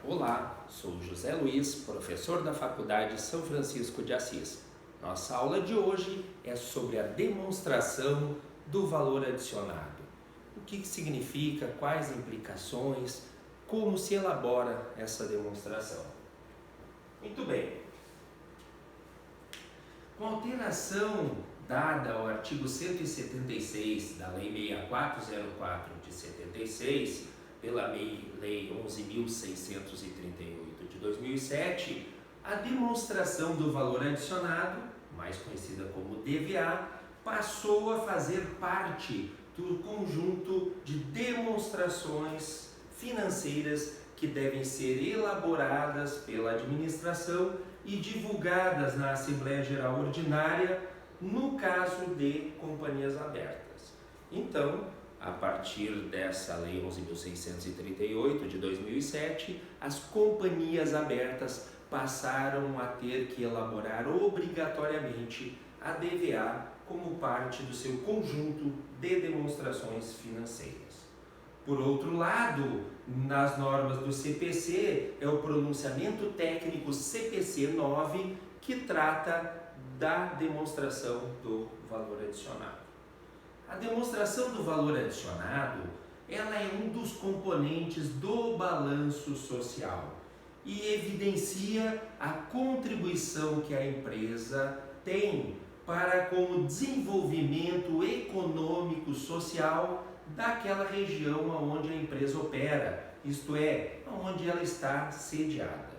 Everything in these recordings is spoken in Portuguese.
Olá, sou José Luiz, professor da Faculdade São Francisco de Assis. Nossa aula de hoje é sobre a demonstração do valor adicionado. O que significa, quais implicações, como se elabora essa demonstração. Muito bem. Com a alteração dada ao artigo 176 da Lei 6404 de 76, pela Lei 11.638 de 2007, a demonstração do valor adicionado, mais conhecida como DVA, passou a fazer parte do conjunto de demonstrações financeiras que devem ser elaboradas pela administração e divulgadas na Assembleia Geral Ordinária no caso de companhias abertas. Então, a partir dessa Lei 11.638 de 2007, as companhias abertas passaram a ter que elaborar obrigatoriamente a DVA como parte do seu conjunto de demonstrações financeiras. Por outro lado, nas normas do CPC, é o pronunciamento técnico CPC 9 que trata da demonstração do valor adicionado. A demonstração do valor adicionado, ela é um dos componentes do balanço social e evidencia a contribuição que a empresa tem para com o desenvolvimento econômico social daquela região onde a empresa opera, isto é, onde ela está sediada.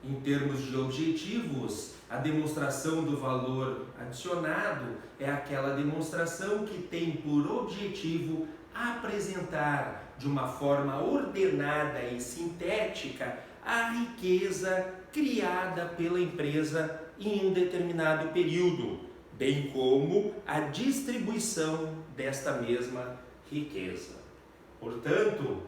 Em termos de objetivos, a demonstração do valor adicionado é aquela demonstração que tem por objetivo apresentar de uma forma ordenada e sintética a riqueza criada pela empresa em um determinado período, bem como a distribuição desta mesma riqueza. Portanto,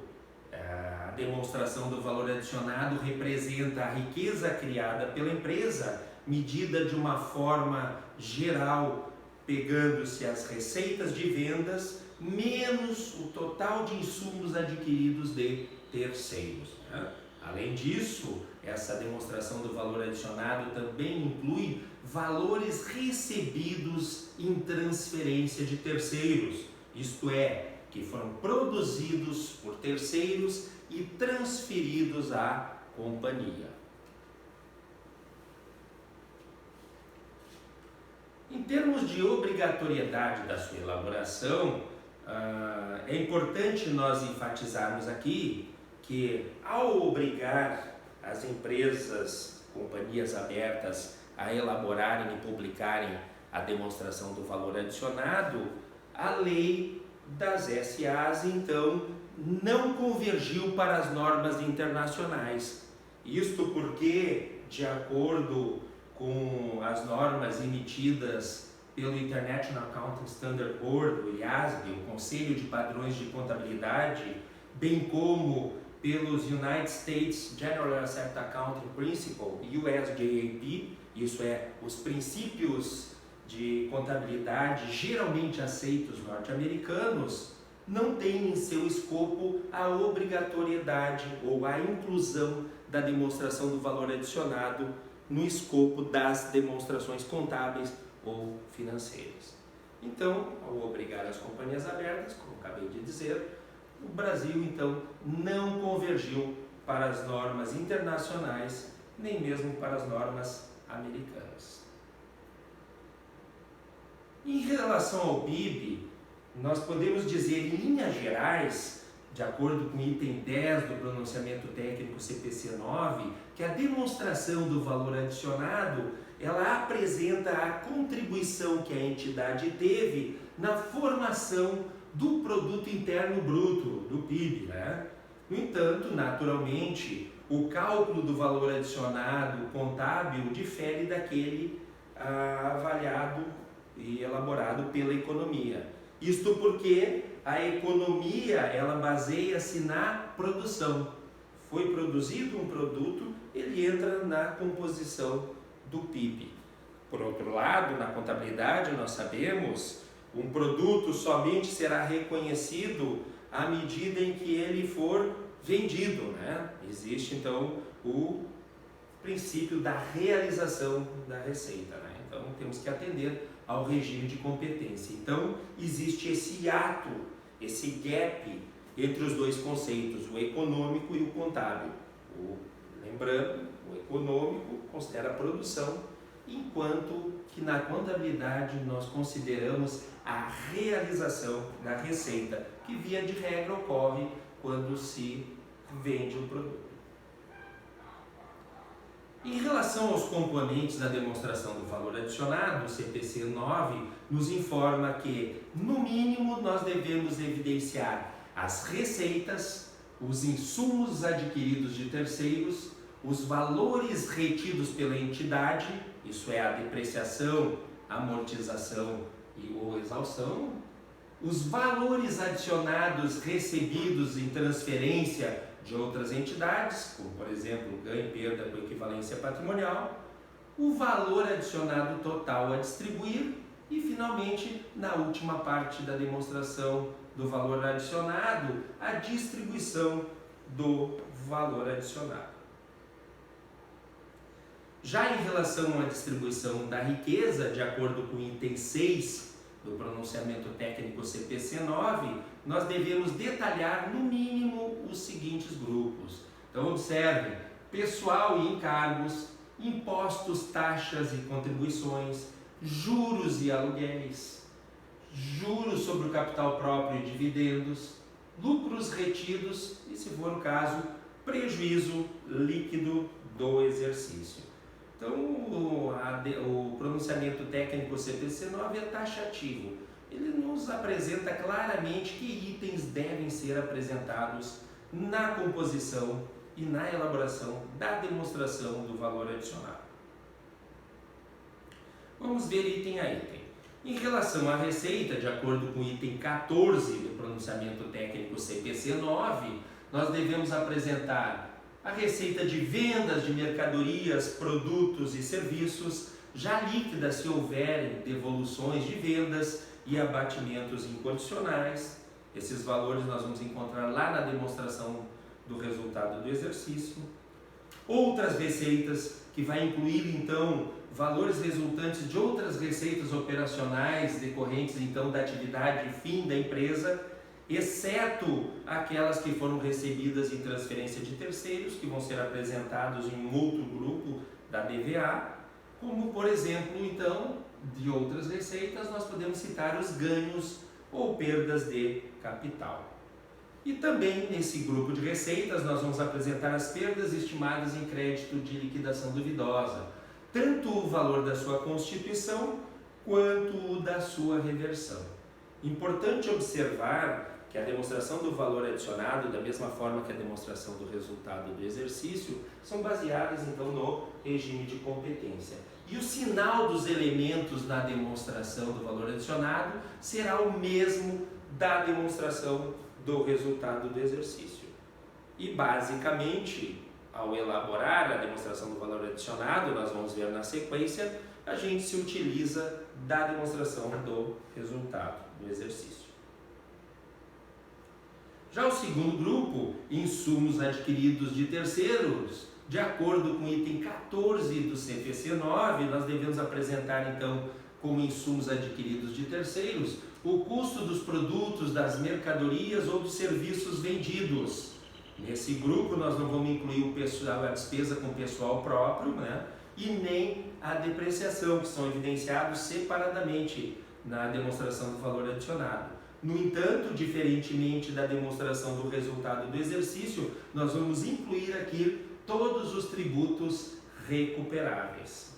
a demonstração do valor adicionado representa a riqueza criada pela empresa, medida de uma forma geral, pegando-se as receitas de vendas menos o total de insumos adquiridos de terceiros. Além disso, essa demonstração do valor adicionado também inclui valores recebidos em transferência de terceiros, isto é, que foram produzidos por terceiros e transferidos à companhia. Em termos de obrigatoriedade da sua elaboração, é importante nós enfatizarmos aqui que, ao obrigar as empresas, companhias abertas, a elaborarem e publicarem a demonstração do valor adicionado, a lei das SAs, então, não convergiu para as normas internacionais. Isto porque, de acordo com as normas emitidas pelo International Accounting Standard Board, o IASB, o Conselho de Padrões de Contabilidade, bem como pelos United States General Asset Accounting Principle, USGAP, isso é, os princípios de contabilidade geralmente aceitos norte-americanos, não tem em seu escopo a obrigatoriedade ou a inclusão da demonstração do valor adicionado no escopo das demonstrações contábeis ou financeiras. Então, ao obrigar as companhias abertas, como acabei de dizer, o Brasil, então, não convergiu para as normas internacionais, nem mesmo para as normas americanas. Em relação ao PIB, nós podemos dizer, em linhas gerais, de acordo com o item 10 do pronunciamento técnico CPC 9, que a demonstração do valor adicionado, ela apresenta a contribuição que a entidade teve na formação do produto interno bruto, do PIB, No entanto, naturalmente, o cálculo do valor adicionado contábil difere daquele avaliado e elaborado pela economia. Isto porque a economia, ela baseia-se na produção. Foi produzido um produto, ele entra na composição do PIB. Por outro lado, na contabilidade, nós sabemos, um produto somente será reconhecido à medida em que ele for vendido, né? Existe então o princípio da realização da receita, né? Então temos que atender ao regime de competência. Então existe esse hiato, esse gap entre os dois conceitos, o econômico e o contábil. Lembrando, o econômico considera a produção, enquanto que na contabilidade nós consideramos a realização da receita, que via de regra ocorre quando se vende um produto. Em relação aos componentes da demonstração do valor adicionado, o CPC 9 nos informa que, no mínimo, nós devemos evidenciar as receitas, os insumos adquiridos de terceiros, os valores retidos pela entidade, isso é a depreciação, amortização ou exaustão, os valores adicionados recebidos em transferência de outras entidades, como por exemplo ganho e perda com equivalência patrimonial, o valor adicionado total a distribuir e finalmente, na última parte da demonstração do valor adicionado, a distribuição do valor adicionado. Já em relação à distribuição da riqueza, de acordo com o item 6 do pronunciamento técnico CPC 9, nós devemos detalhar no mínimo os seguintes grupos. Então observe, pessoal e encargos, impostos, taxas e contribuições, juros e aluguéis, juros sobre o capital próprio e dividendos, lucros retidos e, se for o caso, prejuízo líquido do exercício. Então, o pronunciamento técnico CPC 9 é taxativo. Ele nos apresenta claramente que itens devem ser apresentados na composição e na elaboração da demonstração do valor adicionado. Vamos ver item a item. Em relação à receita, de acordo com o item 14 do pronunciamento técnico CPC 9, nós devemos apresentar a receita de vendas de mercadorias, produtos e serviços, já líquida se houverem devoluções de vendas e abatimentos incondicionais. Esses valores nós vamos encontrar lá na demonstração do resultado do exercício. Outras receitas, que vai incluir então valores resultantes de outras receitas operacionais decorrentes então da atividade fim da empresa, exceto aquelas que foram recebidas em transferência de terceiros, que vão ser apresentados em um outro grupo da DVA, como por exemplo, então, de outras receitas, nós podemos citar os ganhos ou perdas de capital. E também nesse grupo de receitas nós vamos apresentar as perdas estimadas em crédito de liquidação duvidosa, tanto o valor da sua constituição quanto o da sua reversão. Importante observar que a demonstração do valor adicionado, da mesma forma que a demonstração do resultado do exercício, são baseadas então no regime de competência. E o sinal dos elementos na demonstração do valor adicionado será o mesmo da demonstração do resultado do exercício. E basicamente, ao elaborar a demonstração do valor adicionado, nós vamos ver na sequência, a gente se utiliza da demonstração do resultado do exercício. Já o segundo grupo, insumos adquiridos de terceiros, de acordo com o item 14 do CPC 9, nós devemos apresentar então como insumos adquiridos de terceiros o custo dos produtos, das mercadorias ou dos serviços vendidos. Nesse grupo nós não vamos incluir a despesa com pessoal próprio, né? E nem a depreciação, que são evidenciados separadamente na demonstração do valor adicionado. No entanto, diferentemente da demonstração do resultado do exercício, nós vamos incluir aqui todos os tributos recuperáveis.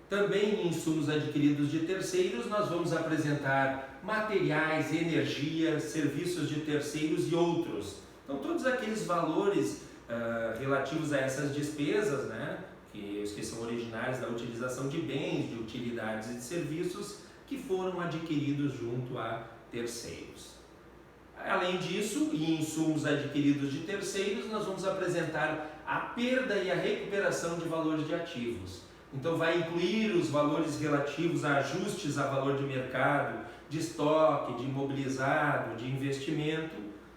Também em insumos adquiridos de terceiros, nós vamos apresentar materiais, energia, serviços de terceiros e outros. Então, todos aqueles valores relativos a essas despesas, né, que são originários da utilização de bens, de utilidades e de serviços, que foram adquiridos junto a terceiros. Além disso, em insumos adquiridos de terceiros, nós vamos apresentar a perda e a recuperação de valores de ativos. Então vai incluir os valores relativos a ajustes a valor de mercado, de estoque, de imobilizado, de investimento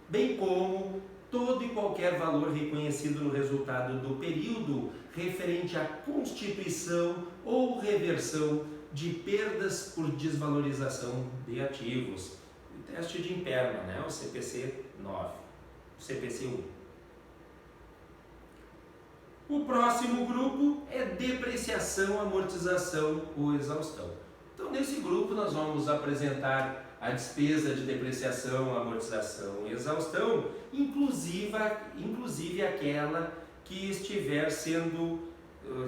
bem como todo e qualquer valor reconhecido no resultado do período referente à constituição ou reversão de perdas por desvalorização de ativos. O teste de Imperman, né? O CPC 9, o CPC 1. O próximo grupo é depreciação, amortização ou exaustão. Então, nesse grupo, nós vamos apresentar a despesa de depreciação, amortização e exaustão, inclusive aquela que estiver sendo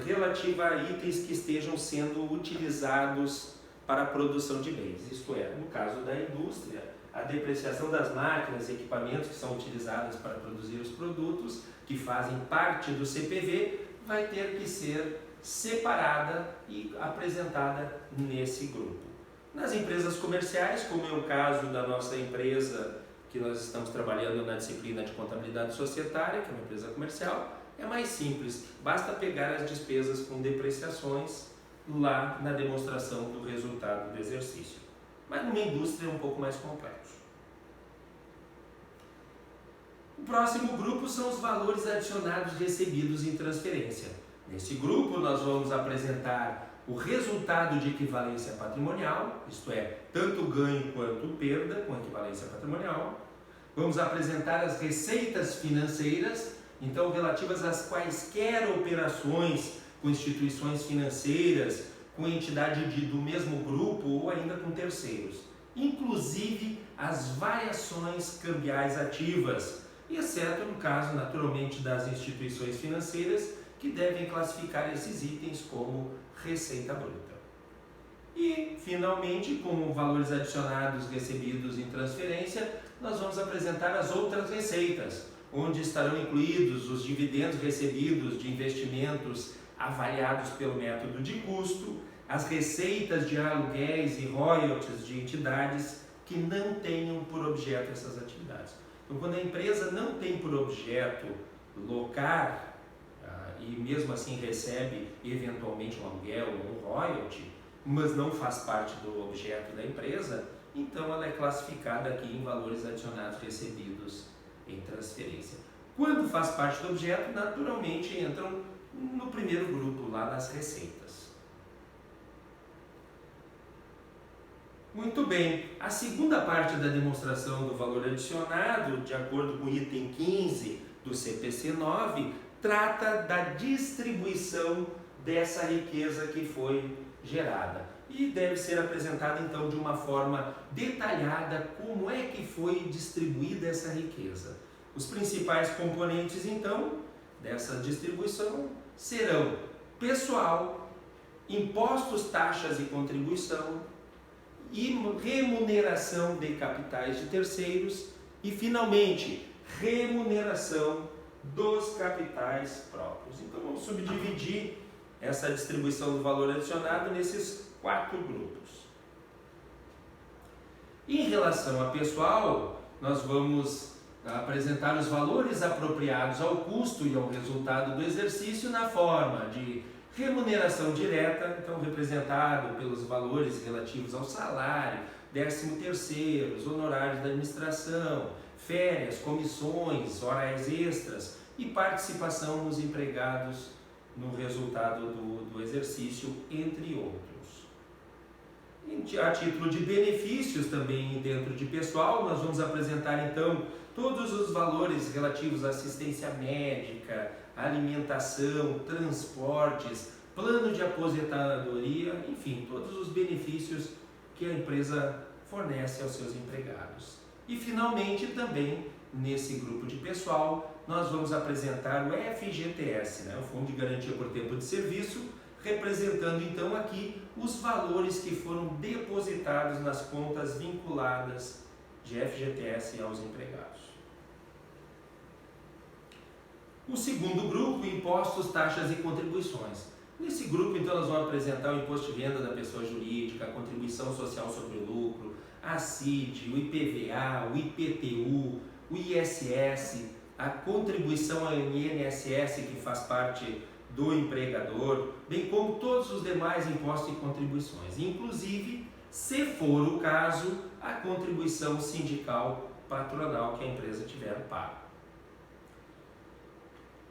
relativa a itens que estejam sendo utilizados para a produção de bens. Isto é, no caso da indústria, a depreciação das máquinas e equipamentos que são utilizados para produzir os produtos, que fazem parte do CPV, vai ter que ser separada e apresentada nesse grupo. Nas empresas comerciais, como é o caso da nossa empresa, que nós estamos trabalhando na disciplina de contabilidade societária, que é uma empresa comercial, é mais simples, basta pegar as despesas com depreciações lá na demonstração do resultado do exercício. Mas numa indústria é um pouco mais complexo. O próximo grupo são os valores adicionados recebidos em transferência. Nesse grupo nós vamos apresentar o resultado de equivalência patrimonial, isto é, tanto ganho quanto perda com equivalência patrimonial. Vamos apresentar as receitas financeiras, então relativas às quaisquer operações com instituições financeiras, com entidade do mesmo grupo ou ainda com terceiros, inclusive as variações cambiais ativas, exceto no caso, naturalmente, das instituições financeiras, que devem classificar esses itens como receita bruta. E, finalmente, como valores adicionados recebidos em transferência, nós vamos apresentar as outras receitas, onde estarão incluídos os dividendos recebidos de investimentos avaliados pelo método de custo, as receitas de aluguéis e royalties de entidades que não tenham por objeto essas atividades. Então, quando a empresa não tem por objeto locar e mesmo assim recebe eventualmente um aluguel ou um royalty, mas não faz parte do objeto da empresa, então ela é classificada aqui em valores adicionados recebidos em transferência. Quando faz parte do objeto, naturalmente entram no primeiro grupo lá das receitas. Muito bem, a segunda parte da demonstração do valor adicionado, de acordo com o item 15 do CPC 9, trata da distribuição dessa riqueza que foi gerada. E deve ser apresentada então de uma forma detalhada como é que foi distribuída essa riqueza. Os principais componentes então dessa distribuição serão pessoal, impostos, taxas e contribuição, e remuneração de capitais de terceiros e, finalmente, remuneração dos capitais próprios. Então, vamos subdividir essa distribuição do valor adicionado nesses 4 grupos. Em relação a pessoal, nós vamos apresentar os valores apropriados ao custo e ao resultado do exercício na forma de remuneração direta, então representado pelos valores relativos ao salário, 13º, honorários da administração, férias, comissões, horas extras e participação dos empregados no resultado do exercício, entre outros. A título de benefícios também dentro de pessoal, nós vamos apresentar então todos os valores relativos à assistência médica, alimentação, transportes, plano de aposentadoria, enfim, todos os benefícios que a empresa fornece aos seus empregados. E finalmente também nesse grupo de pessoal nós vamos apresentar o FGTS, o Fundo de Garantia por Tempo de Serviço, representando então aqui os valores que foram depositados nas contas vinculadas de FGTS aos empregados. O segundo grupo, impostos, taxas e contribuições. Nesse grupo, então, nós vamos apresentar o imposto de renda da pessoa jurídica, a contribuição social sobre o lucro, a CID, o IPVA, o IPTU, o ISS, a contribuição ao INSS, que faz parte do empregador, bem como todos os demais impostos e contribuições, inclusive, se for o caso, a contribuição sindical patronal que a empresa tiver pago.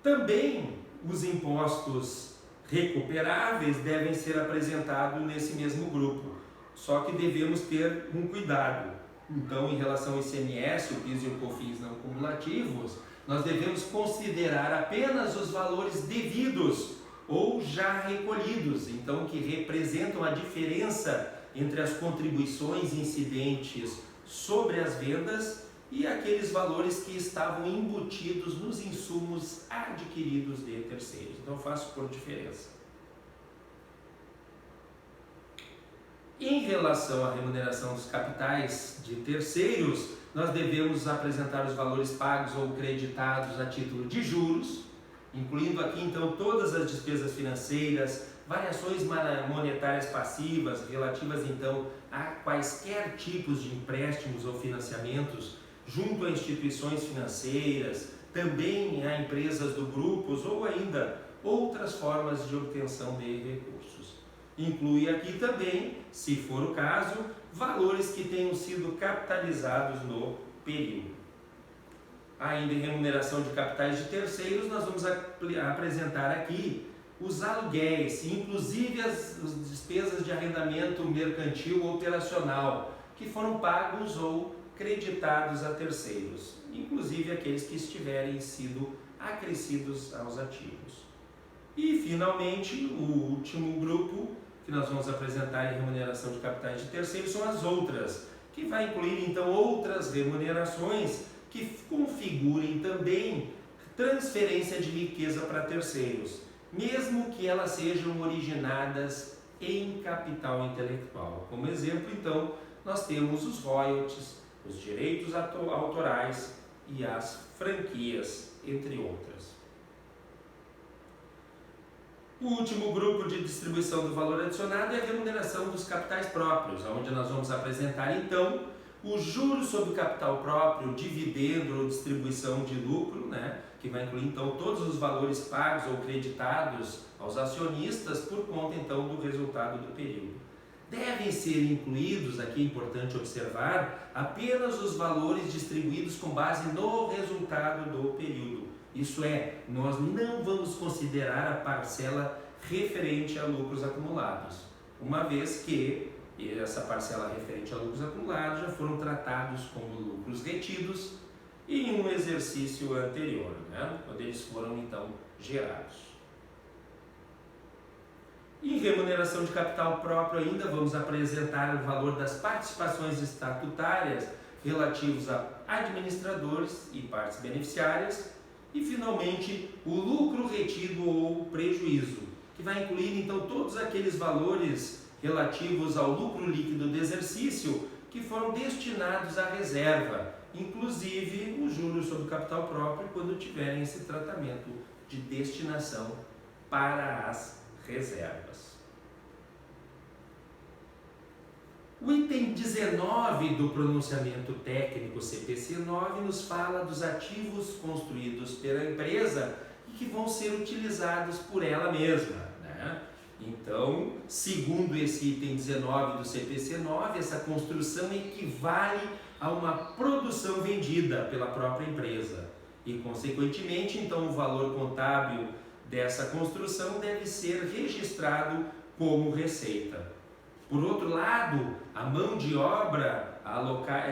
Também os impostos recuperáveis devem ser apresentados nesse mesmo grupo, só que devemos ter um cuidado. Então, em relação ao ICMS, o PIS e o COFINS não cumulativos, nós devemos considerar apenas os valores devidos ou já recolhidos, então que representam a diferença entre as contribuições incidentes sobre as vendas e aqueles valores que estavam embutidos nos insumos adquiridos de terceiros. Então eu faço por diferença. Em relação à remuneração dos capitais de terceiros, nós devemos apresentar os valores pagos ou creditados a título de juros, incluindo aqui então todas as despesas financeiras, variações monetárias passivas relativas então a quaisquer tipos de empréstimos ou financiamentos junto a instituições financeiras, também a empresas do grupos ou ainda outras formas de obtenção de recursos. Inclui aqui também, se for o caso, valores que tenham sido capitalizados no período. Ainda em remuneração de capitais de terceiros, nós vamos apresentar aqui os aluguéis, inclusive as despesas de arrendamento mercantil ou operacional, que foram pagos ou creditados a terceiros, inclusive aqueles que estiverem sido acrescidos aos ativos. E, finalmente, o último grupo que nós vamos apresentar em remuneração de capitais de terceiros são as outras, que vai incluir, então, outras remunerações que configurem também transferência de riqueza para terceiros, mesmo que elas sejam originadas em capital intelectual. Como exemplo, então, nós temos os royalties, os direitos autorais e as franquias, entre outras. O último grupo de distribuição do valor adicionado é a remuneração dos capitais próprios, onde nós vamos apresentar então os juros sobre o capital próprio, dividendo ou distribuição de lucro, que vai incluir então todos os valores pagos ou creditados aos acionistas por conta então do resultado do período. Devem ser incluídos, aqui é importante observar, apenas os valores distribuídos com base no resultado do período. Isso é, nós não vamos considerar a parcela referente a lucros acumulados, uma vez que essa parcela referente a lucros acumulados já foram tratados como lucros retidos em um exercício anterior, quando eles foram então gerados. Em remuneração de capital próprio ainda vamos apresentar o valor das participações estatutárias relativos a administradores e partes beneficiárias e finalmente o lucro retido ou prejuízo, que vai incluir então todos aqueles valores relativos ao lucro líquido do exercício que foram destinados à reserva, inclusive os juros sobre o capital próprio quando tiverem esse tratamento de destinação para as reservas. O item 19 do pronunciamento técnico CPC-9 nos fala dos ativos construídos pela empresa e que vão ser utilizados por ela mesma. Então, segundo esse item 19 do CPC-9, essa construção equivale a uma produção vendida pela própria empresa e, consequentemente, então o valor contábil dessa construção deve ser registrado como receita. Por outro lado, a mão de obra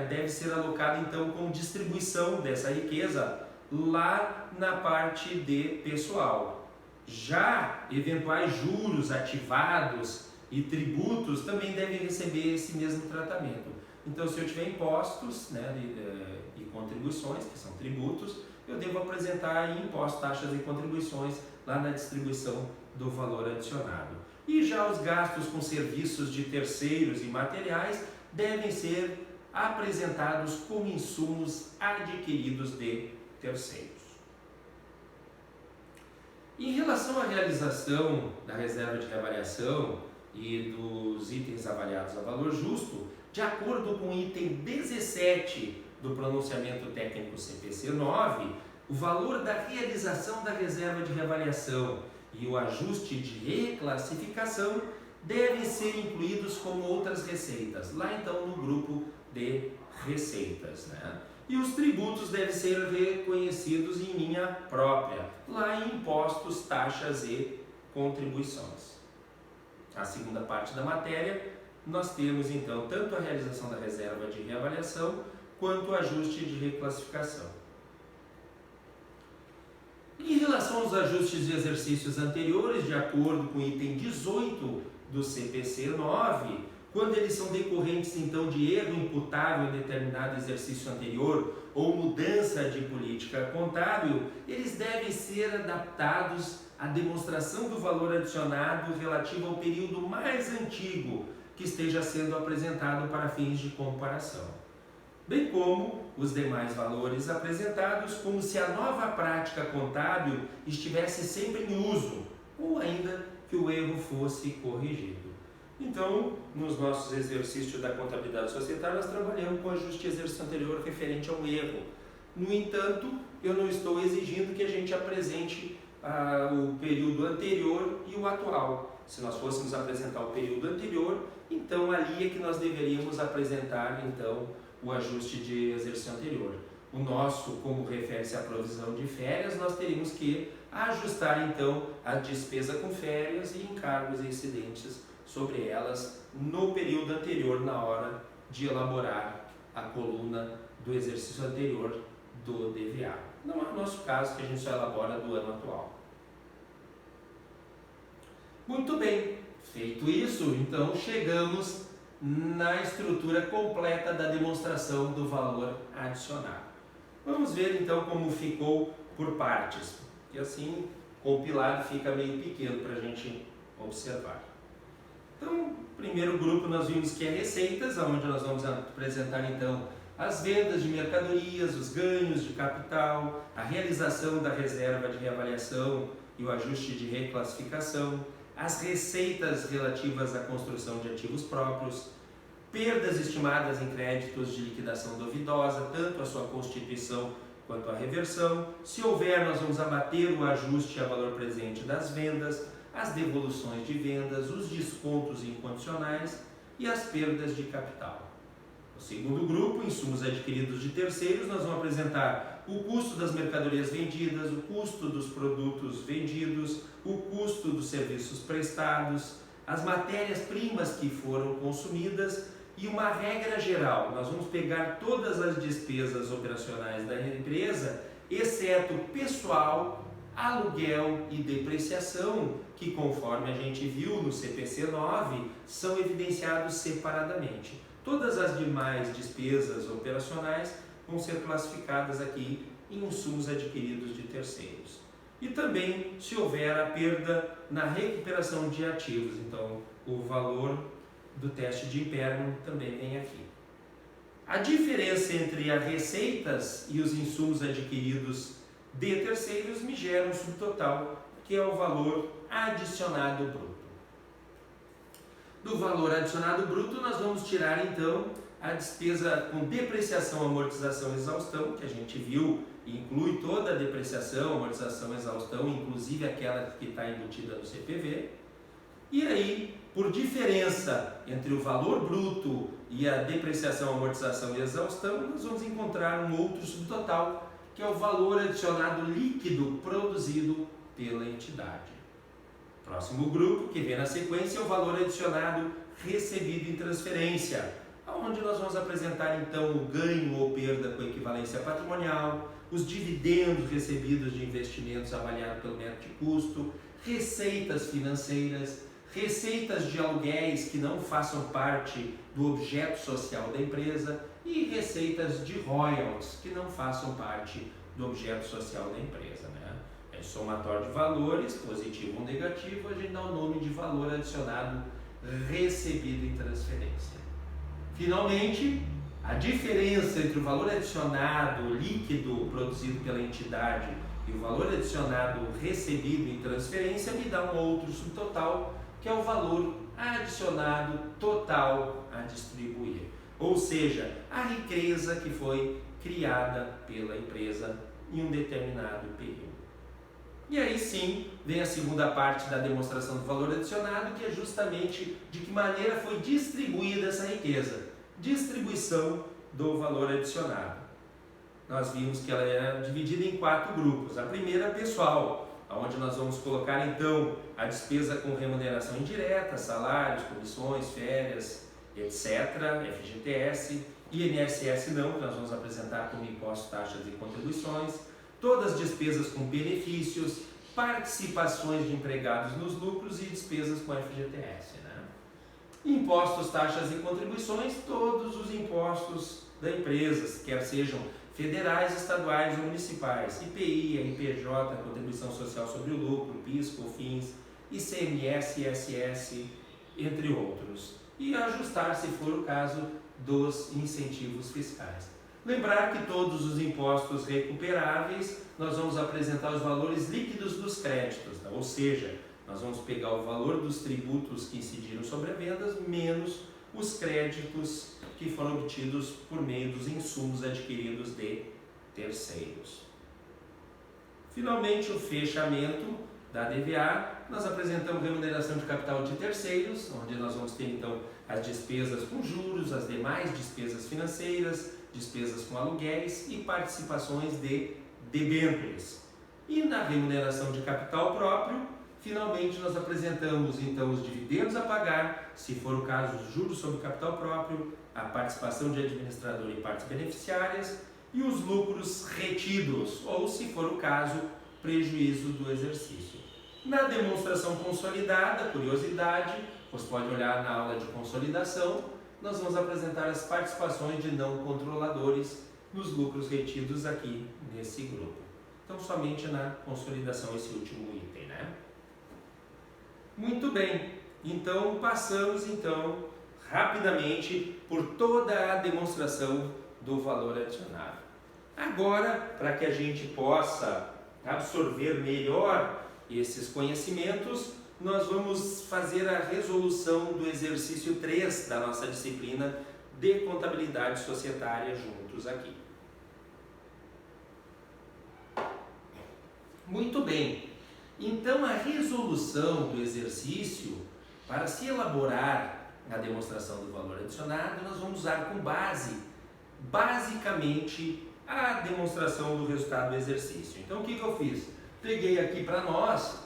deve ser alocada então com distribuição dessa riqueza lá na parte de pessoal. Já eventuais juros ativados e tributos também devem receber esse mesmo tratamento. Então, se eu tiver impostos e contribuições, que são tributos, eu devo apresentar impostos, taxas e contribuições lá na distribuição do valor adicionado. E já os gastos com serviços de terceiros e materiais devem ser apresentados como insumos adquiridos de terceiros. Em relação à realização da reserva de reavaliação e dos itens avaliados a valor justo, de acordo com o item 17 do pronunciamento técnico CPC-9, o valor da realização da reserva de reavaliação e o ajuste de reclassificação devem ser incluídos como outras receitas, lá então no grupo de receitas, né? E os tributos devem ser reconhecidos em linha própria, lá em impostos, taxas e contribuições. A segunda parte da matéria, nós temos então tanto a realização da reserva de reavaliação quanto o ajuste de reclassificação. Em relação aos ajustes de exercícios anteriores, de acordo com o item 18 do CPC 9, quando eles são decorrentes então de erro imputável em determinado exercício anterior ou mudança de política contábil, eles devem ser adaptados à demonstração do valor adicionado relativo ao período mais antigo que esteja sendo apresentado para fins de comparação, bem como os demais valores apresentados, como se a nova prática contábil estivesse sempre em uso, ou ainda que o erro fosse corrigido. Então, nos nossos exercícios da contabilidade societária, nós trabalhamos com ajuste de exercício anterior referente ao erro. No entanto, eu não estou exigindo que a gente apresente o período anterior e o atual. Se nós fôssemos apresentar o período anterior, então ali é que nós deveríamos apresentar então o ajuste de exercício anterior. O nosso, como refere-se à provisão de férias, nós teríamos que ajustar então a despesa com férias e encargos e incidentes sobre elas no período anterior, na hora de elaborar a coluna do exercício anterior do DVA. Não é o nosso caso, que a gente só elabora do ano atual. Muito bem, feito isso, então chegamos na estrutura completa da demonstração do valor adicionado. Vamos ver então como ficou por partes, e assim compilado fica meio pequeno para a gente observar. Então, primeiro grupo nós vimos que é receitas, onde nós vamos apresentar então as vendas de mercadorias, os ganhos de capital, a realização da reserva de reavaliação e o ajuste de reclassificação, as receitas relativas à construção de ativos próprios, perdas estimadas em créditos de liquidação duvidosa, tanto a sua constituição quanto a reversão. Se houver, nós vamos abater o ajuste a valor presente das vendas, as devoluções de vendas, os descontos incondicionais e as perdas de capital. No segundo grupo, insumos adquiridos de terceiros, nós vamos apresentar o custo das mercadorias vendidas, o custo dos produtos vendidos, o custo dos serviços prestados, as matérias-primas que foram consumidas e uma regra geral. Nós vamos pegar todas as despesas operacionais da empresa, exceto pessoal, aluguel e depreciação, que conforme a gente viu no CPC 9, são evidenciados separadamente. Todas as demais despesas operacionais vão ser classificadas aqui em insumos adquiridos de terceiros. E também se houver a perda na recuperação de ativos, então o valor do teste de Iperman também vem aqui. A diferença entre as receitas e os insumos adquiridos de terceiros me gera um subtotal, que é o valor adicionado bruto. Do valor adicionado bruto, nós vamos tirar então a despesa com depreciação, amortização e exaustão, que a gente viu, inclui toda a depreciação, amortização e exaustão, inclusive aquela que está embutida no CPV. E aí, por diferença entre o valor bruto e a depreciação, amortização e exaustão, nós vamos encontrar um outro subtotal, que é o valor adicionado líquido produzido pela entidade. Próximo grupo, que vem na sequência, é o valor adicionado recebido em transferência, onde nós vamos apresentar então o ganho ou perda com equivalência patrimonial, os dividendos recebidos de investimentos avaliados pelo método de custo, receitas financeiras, receitas de aluguéis que não façam parte do objeto social da empresa e receitas de royalties que não façam parte do objeto social da empresa, né? É somatório de valores, positivo ou negativo, a gente dá o nome de valor adicionado recebido em transferência. Finalmente, a diferença entre o valor adicionado líquido produzido pela entidade e o valor adicionado recebido em transferência me dá um outro subtotal, que é o valor adicionado total a distribuir. Ou seja, a riqueza que foi criada pela empresa em um determinado período. E aí sim vem a segunda parte da demonstração do valor adicionado, que é justamente de que maneira foi distribuída essa riqueza. Distribuição do valor adicionado. Nós vimos que ela é dividida em 4 grupos. A primeira, pessoal, onde nós vamos colocar então a despesa com remuneração indireta, salários, comissões, férias, etc., FGTS, INSS não, que nós vamos apresentar como impostos, taxas e contribuições, todas as despesas com benefícios, participações de empregados nos lucros e despesas com FGTS. Né? Impostos, taxas e contribuições, todos os impostos da empresa, quer sejam federais, estaduais ou municipais, IPI, IPJ, Contribuição Social sobre o Lucro, PIS, COFINS, ICMS, ISS, entre outros. E ajustar, se for o caso, dos incentivos fiscais. Lembrar que todos os impostos recuperáveis, nós vamos apresentar os valores líquidos dos créditos, tá? Ou seja, nós vamos pegar o valor dos tributos que incidiram sobre as vendas, menos os créditos que foram obtidos por meio dos insumos adquiridos de terceiros. Finalmente, o fechamento da DVA, nós apresentamos remuneração de capital de terceiros, onde nós vamos ter então as despesas com juros, as demais despesas financeiras, despesas com aluguéis e participações de debêntures. E na remuneração de capital próprio, finalmente nós apresentamos então os dividendos a pagar, se for o caso, os juros sobre o capital próprio, a participação de administrador e partes beneficiárias e os lucros retidos, ou se for o caso, prejuízo do exercício. Na demonstração consolidada, curiosidade, você pode olhar na aula de consolidação, nós vamos apresentar as participações de não controladores nos lucros retidos aqui nesse grupo. Então, somente na consolidação esse último item, né? Muito bem, então passamos rapidamente por toda a demonstração do valor adicionado. Agora, para que a gente possa absorver melhor esses conhecimentos, nós vamos fazer a resolução do exercício 3 da nossa disciplina de contabilidade societária juntos aqui. Muito bem, então a resolução do exercício, para se elaborar a demonstração do valor adicionado, nós vamos usar como base, basicamente, a demonstração do resultado do exercício. Então o que eu fiz? Peguei aqui para nós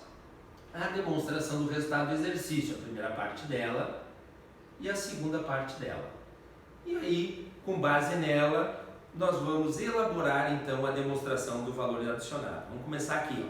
a demonstração do resultado do exercício, a primeira parte dela e a segunda parte dela. E aí, com base nela, nós vamos elaborar então a demonstração do valor adicionado. Vamos começar aqui, ó.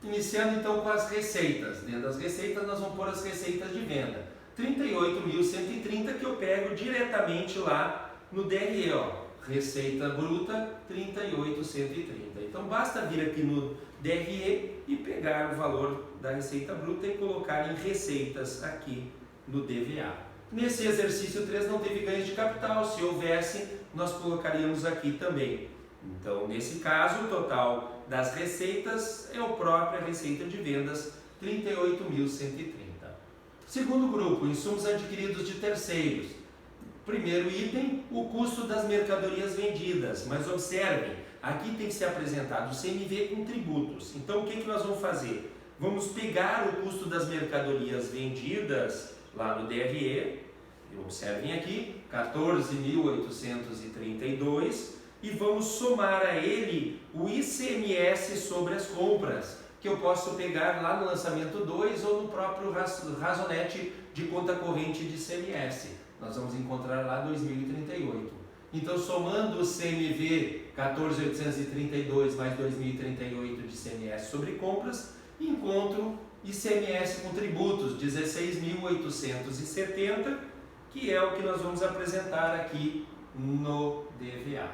Iniciando então com as receitas. Dentro das receitas nós vamos pôr as receitas de venda. 38.130 que eu pego diretamente lá no DRE, ó. Receita bruta 38.130. Então basta vir aqui no DRE e pegar o valor da receita bruta e colocar em receitas aqui no DVA. Nesse exercício 3 não teve ganhos de capital, se houvesse nós colocaríamos aqui também. Então nesse caso o total das receitas é a própria receita de vendas 38.130. Segundo grupo, insumos adquiridos de terceiros. Primeiro item, o custo das mercadorias vendidas, mas observem, aqui tem que ser apresentado o CMV com tributos. Então o que nós vamos fazer? Vamos pegar o custo das mercadorias vendidas lá no DRE, observem aqui, 14.832, e vamos somar a ele o ICMS sobre as compras, que eu posso pegar lá no lançamento 2 ou no próprio razonete de conta corrente de ICMS. Nós vamos encontrar lá 2038. Então, somando o CMV 14.832 mais 2038 de ICMS sobre compras, encontro ICMS com tributos 16.870, que é o que nós vamos apresentar aqui no DVA.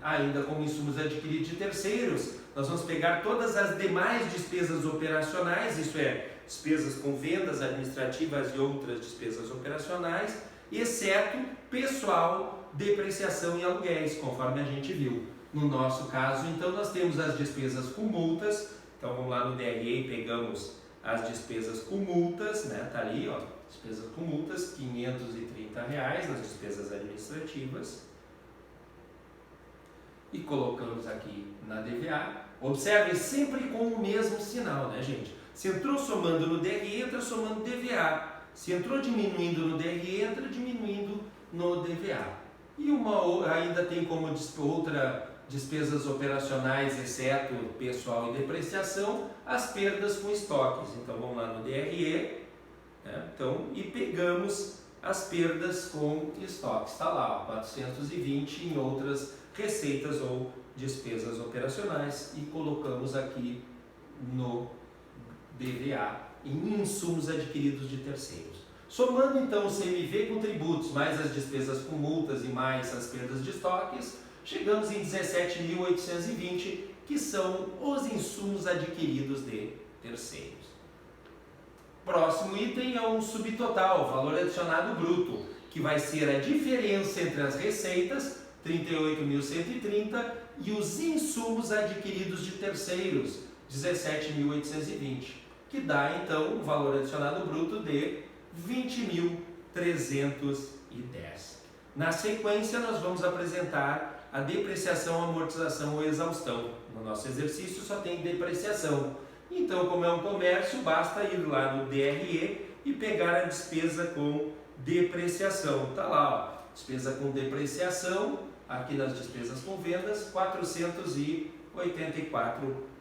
Ainda como insumos adquiridos de terceiros, nós vamos pegar todas as demais despesas operacionais, isso é, despesas com vendas administrativas e outras despesas operacionais, exceto pessoal, depreciação e aluguéis, conforme a gente viu. No nosso caso, então, nós temos as despesas com multas. Então, vamos lá no DRE e pegamos as despesas com multas, né? Tá ali, ó, despesas com multas, R$530 nas despesas administrativas. e colocamos aqui na DVA. Observe sempre com o mesmo sinal, né, gente? Se entrou somando no DRE, entra somando DVA. Se entrou diminuindo no DRE, entra diminuindo no DVA. E ainda tem como outra despesas operacionais, exceto pessoal e depreciação, as perdas com estoques. Então vamos lá no DRE, né? E pegamos as perdas com estoques. Está lá, ó, 420 em outras receitas ou despesas operacionais e colocamos aqui no DVA em insumos adquiridos de terceiros. Somando então o CMV com tributos, mais as despesas com multas e mais as perdas de estoques, chegamos em 17.820, que são os insumos adquiridos de terceiros. Próximo item é um subtotal, valor adicionado bruto, que vai ser a diferença entre as receitas, 38.130, e os insumos adquiridos de terceiros, 17.820, que dá então um valor adicionado bruto de 20.310. Na sequência, nós vamos apresentar a depreciação, amortização ou exaustão. No nosso exercício só tem depreciação. Então, como é um comércio, basta ir lá no DRE e pegar a despesa com depreciação. Está lá, ó, despesa com depreciação, aqui nas despesas com vendas, R$ 484.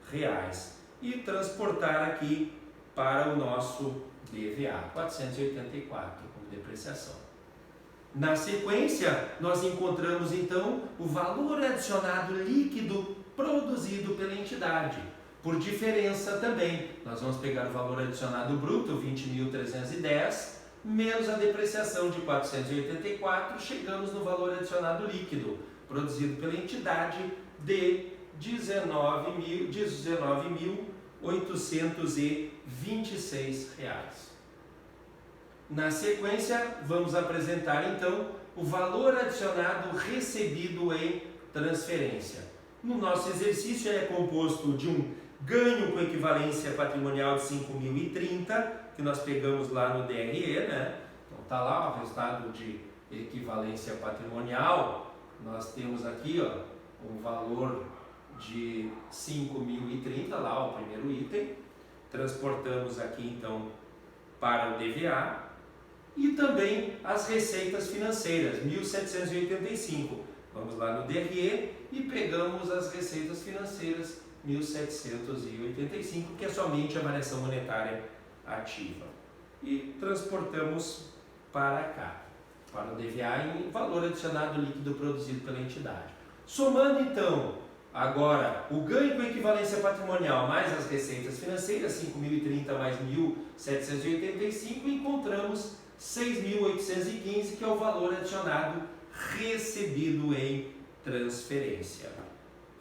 E transportar aqui para o nosso DVA, 484 com depreciação. Na sequência, nós encontramos então o valor adicionado líquido produzido pela entidade. Por diferença também, nós vamos pegar o valor adicionado bruto, 20.310, menos a depreciação de 484, chegamos no valor adicionado líquido produzido pela entidade de R$ 19.826. Na sequência, vamos apresentar então o valor adicionado recebido em transferência. No nosso exercício, ele é composto de um ganho com equivalência patrimonial de 5.030, que nós pegamos lá no DRE, né? Então está lá o resultado de equivalência patrimonial. Nós temos aqui, ó, um valor de 5.030, lá o primeiro item. Transportamos aqui então para o DVA. E também as receitas financeiras, 1.785. Vamos lá no DRE e pegamos as receitas financeiras, 1.785, que é somente a variação monetária ativa. E transportamos para cá, para o DVA em valor adicionado líquido produzido pela entidade. Somando então agora o ganho com equivalência patrimonial mais as receitas financeiras, 5.030 mais 1.785, encontramos 6.815, que é o valor adicionado recebido em transferência.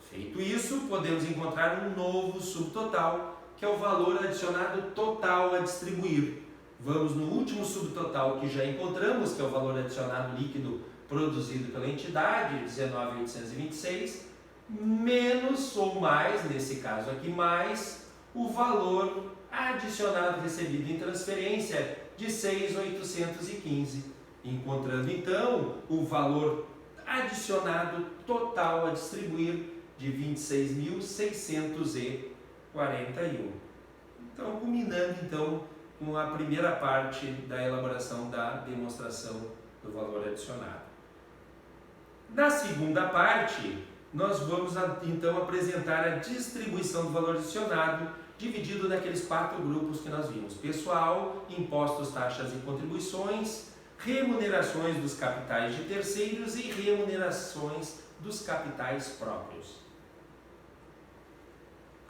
Feito isso, podemos encontrar um novo subtotal, que é o valor adicionado total a distribuir. Vamos no último subtotal que já encontramos, que é o valor adicionado líquido produzido pela entidade, 19.826, menos ou mais, nesse caso aqui mais, o valor adicionado recebido em transferência de 6.815, encontrando então o valor adicionado total a distribuir de 26.641. Então, culminando então com a primeira parte da elaboração da demonstração do valor adicionado. Na segunda parte, nós vamos então apresentar a distribuição do valor adicionado, dividido naqueles 4 grupos que nós vimos: pessoal, impostos, taxas e contribuições, remunerações dos capitais de terceiros e remunerações dos capitais próprios.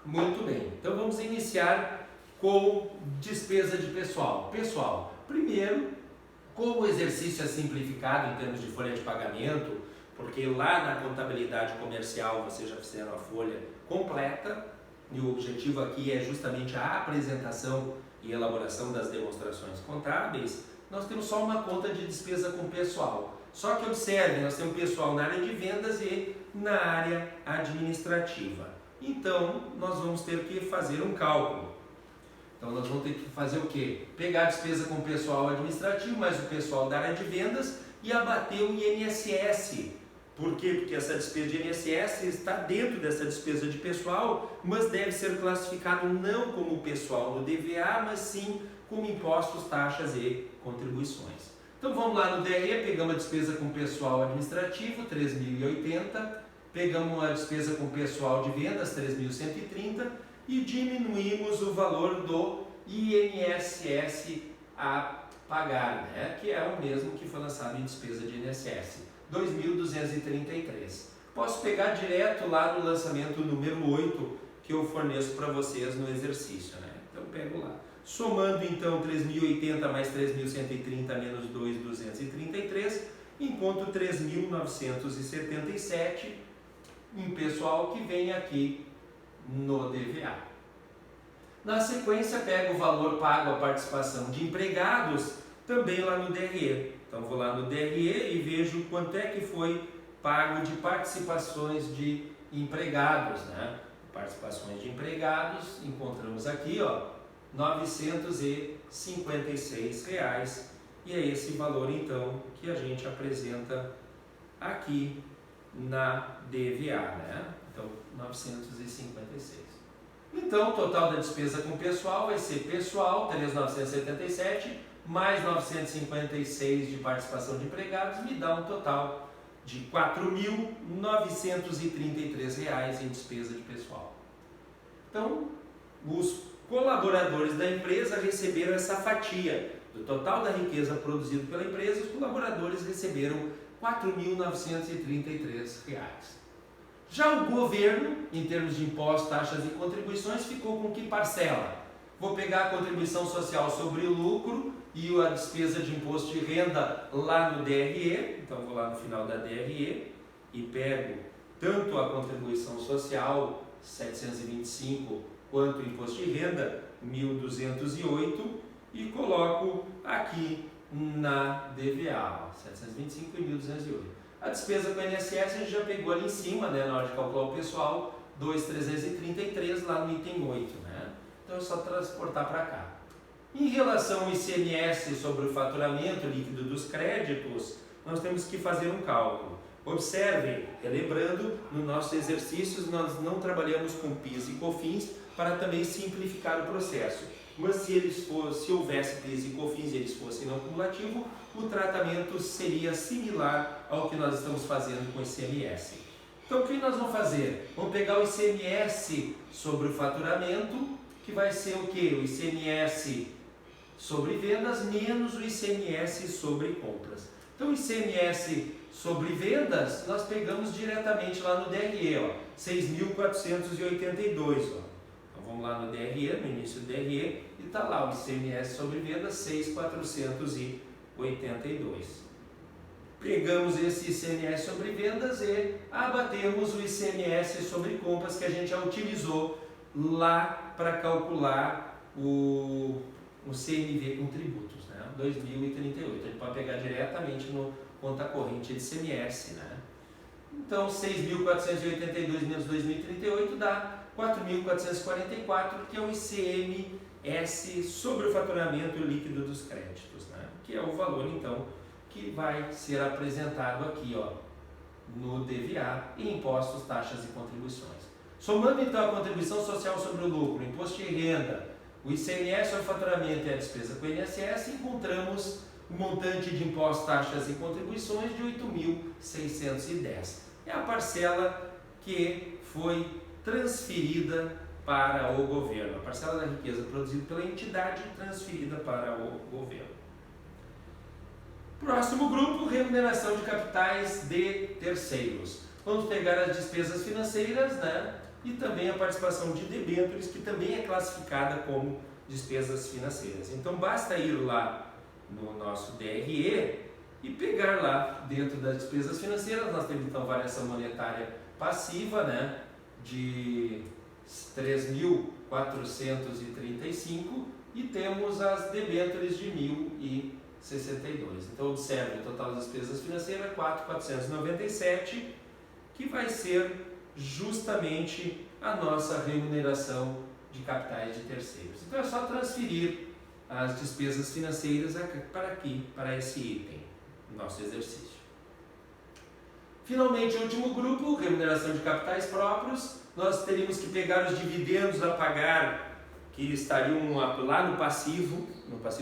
Muito bem, então vamos iniciar com despesa de pessoal. Pessoal, primeiro, como o exercício é simplificado em termos de folha de pagamento, porque lá na contabilidade comercial vocês já fizeram a folha completa, e o objetivo aqui é justamente a apresentação e elaboração das demonstrações contábeis, nós temos só uma conta de despesa com pessoal. Só que observe, nós temos pessoal na área de vendas e na área administrativa. Então, nós vamos ter que fazer um cálculo. Então, nós vamos ter que fazer o quê? Pegar a despesa com pessoal administrativo, mais o pessoal da área de vendas e abater o INSS, Por quê? Porque essa despesa de INSS está dentro dessa despesa de pessoal, mas deve ser classificado não como pessoal no DVA, mas sim como impostos, taxas e contribuições. Então vamos lá no DRE, pegamos a despesa com pessoal administrativo, 3.080, pegamos a despesa com pessoal de vendas, 3.130 e diminuímos o valor do INSS a pagar, né? Que é o mesmo que foi lançado em despesa de INSS, 2.233. Posso pegar direto lá no lançamento número 8 que eu forneço para vocês no exercício, né? Então pego lá. Somando então 3.080 mais 3.130 menos 2.233, encontro 3.977 em pessoal que vem aqui no DVA. Na sequência, pego o valor pago à participação de empregados também lá no DRE. Então vou lá no DRE e vejo quanto é que foi pago de participações de empregados, né? Participações de empregados, encontramos aqui, ó, R$ 956, e é esse valor então que a gente apresenta aqui na DVA, né? Então 956. Então o total da despesa com pessoal vai ser pessoal 3.977 mais 956 de participação de empregados, me dá um total de R$ 4.933 em despesa de pessoal. Então os colaboradores da empresa receberam essa fatia do total da riqueza produzida pela empresa. Os colaboradores receberam R$ 4.933. Já o governo, em termos de impostos, taxas e contribuições, ficou com que parcela? Vou pegar a contribuição social sobre o lucro e a despesa de imposto de renda lá no DRE. Então vou lá no final da DRE e pego tanto a contribuição social 725 quanto o imposto de renda 1.208 e coloco aqui na DVA, 725 e 1.208. A despesa com o INSS a gente já pegou ali em cima, né, na hora de calcular o pessoal, 2.333 lá no item 8, né? Então é só transportar para cá. Em relação ao ICMS sobre o faturamento líquido dos créditos, nós temos que fazer um cálculo. Observem, relembrando, nos nossos exercícios nós não trabalhamos com PIS e COFINS para também simplificar o processo. Mas se houvesse PIS e COFINS e eles fossem não cumulativo, o tratamento seria similar ao que nós estamos fazendo com o ICMS. Então o que nós vamos fazer? Vamos pegar o ICMS sobre o faturamento, que vai ser o quê? O ICMS sobre vendas menos o ICMS sobre compras. Então o ICMS sobre vendas nós pegamos diretamente lá no DRE, ó, 6.482, ó. Vamos lá no DRE, no início do DRE, e está lá o ICMS sobre vendas 6.482. Pegamos esse ICMS sobre vendas e abatemos o ICMS sobre compras que a gente já utilizou lá para calcular o CMV com tributos, né? 2038. A gente pode pegar diretamente no conta corrente de ICMS, né? Então 6.482 menos 2038 dá 4.444, que é o ICMS sobre o faturamento líquido dos créditos, né? Que é o valor, então, que vai ser apresentado aqui, ó, no DVA, em impostos, taxas e contribuições. Somando, então, a contribuição social sobre o lucro, imposto de renda, o ICMS sobre o faturamento e a despesa com o INSS, encontramos o montante de impostos, taxas e contribuições de 8.610. É a parcela que foi transferida para o governo, a parcela da riqueza produzida pela entidade transferida para o governo. Próximo grupo, remuneração de capitais de terceiros. Vamos pegar as despesas financeiras, né? E também a participação de debêntures, que também é classificada como despesas financeiras. Então basta ir lá no nosso DRE e pegar lá dentro das despesas financeiras. Nós temos então variação monetária passiva, né? De 3.435 e temos as debêntures de 1.062. Então observe, o total das despesas financeiras 4.497, que vai ser justamente a nossa remuneração de capitais de terceiros. Então é só transferir as despesas financeiras para aqui, para esse item, no nosso exercício. Finalmente, o último grupo, remuneração de capitais próprios, nós teríamos que pegar os dividendos a pagar, que estariam lá no passivo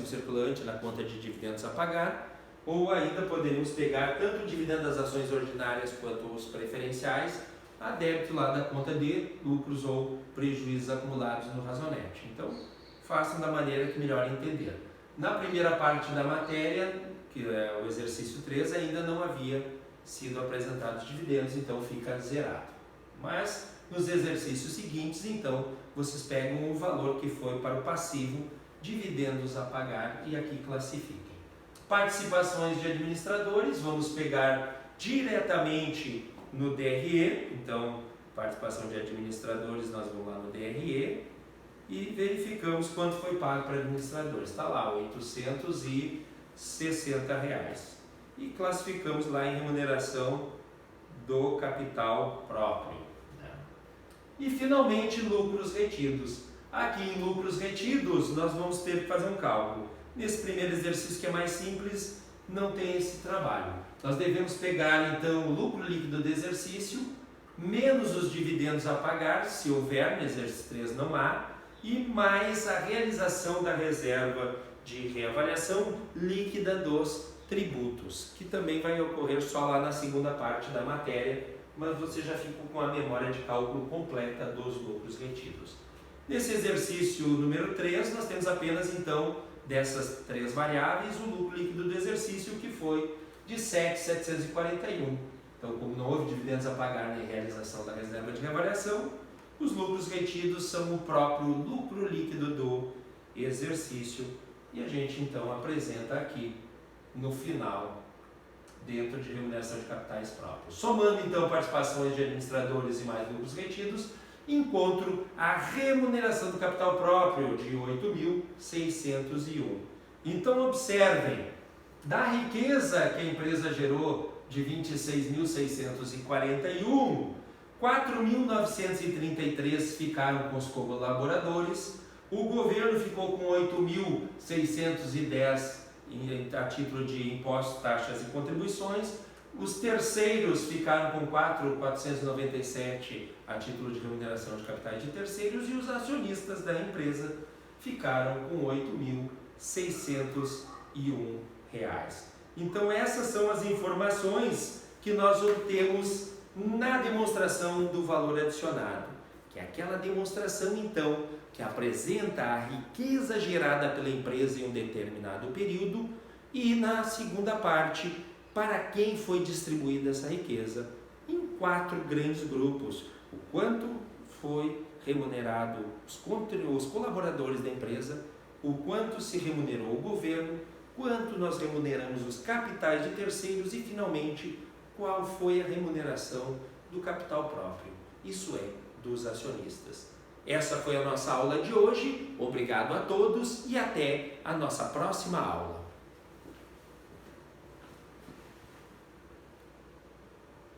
circulante, na conta de dividendos a pagar, ou ainda poderíamos pegar tanto o dividendo das ações ordinárias quanto os preferenciais, a débito lá da conta de lucros ou prejuízos acumulados no Razonete. Então, façam da maneira que melhor entender. Na primeira parte da matéria, que é o exercício 3, ainda não havia sido apresentados dividendos, então fica zerado. Mas nos exercícios seguintes, então, vocês pegam o valor que foi para o passivo, dividendos a pagar e aqui classifiquem. Participações de administradores, vamos pegar diretamente no DRE, então participação de administradores, nós vamos lá no DRE e verificamos quanto foi pago para administradores. Está lá, R$ 860. E classificamos lá em remuneração do capital próprio. E finalmente, lucros retidos. Aqui em lucros retidos, nós vamos ter que fazer um cálculo. Nesse primeiro exercício, que é mais simples, não tem esse trabalho. Nós devemos pegar então o lucro líquido do exercício, menos os dividendos a pagar, se houver, no exercício 3 não há, e mais a realização da reserva de reavaliação líquida dos tributos, que também vai ocorrer só lá na segunda parte da matéria, mas você já fica com a memória de cálculo completa dos lucros retidos. Nesse exercício número 3, nós temos apenas então dessas 3 variáveis o lucro líquido do exercício, que foi de 7.741. Então, como não houve dividendos a pagar nem realização da reserva de reavaliação, os lucros retidos são o próprio lucro líquido do exercício e a gente então apresenta aqui no final, dentro de remuneração de capitais próprios. Somando então participações de administradores e mais lucros retidos, encontro a remuneração do capital próprio de 8.601. Então observem, da riqueza que a empresa gerou de 26.641, 4.933 ficaram com os colaboradores, o governo ficou com 8.610 a título de impostos, taxas e contribuições, os terceiros ficaram com 4.497 a título de remuneração de capitais de terceiros e os acionistas da empresa ficaram com R$ 8.601. Então essas são as informações que nós obtemos na demonstração do valor adicionado, que é aquela demonstração então que apresenta a riqueza gerada pela empresa em um determinado período e na segunda parte, para quem foi distribuída essa riqueza em 4 grandes grupos. O quanto foi remunerado os colaboradores da empresa, o quanto se remunerou o governo, quanto nós remuneramos os capitais de terceiros e, finalmente, qual foi a remuneração do capital próprio, isso é, dos acionistas. Essa foi a nossa aula de hoje. Obrigado a todos e até a nossa próxima aula.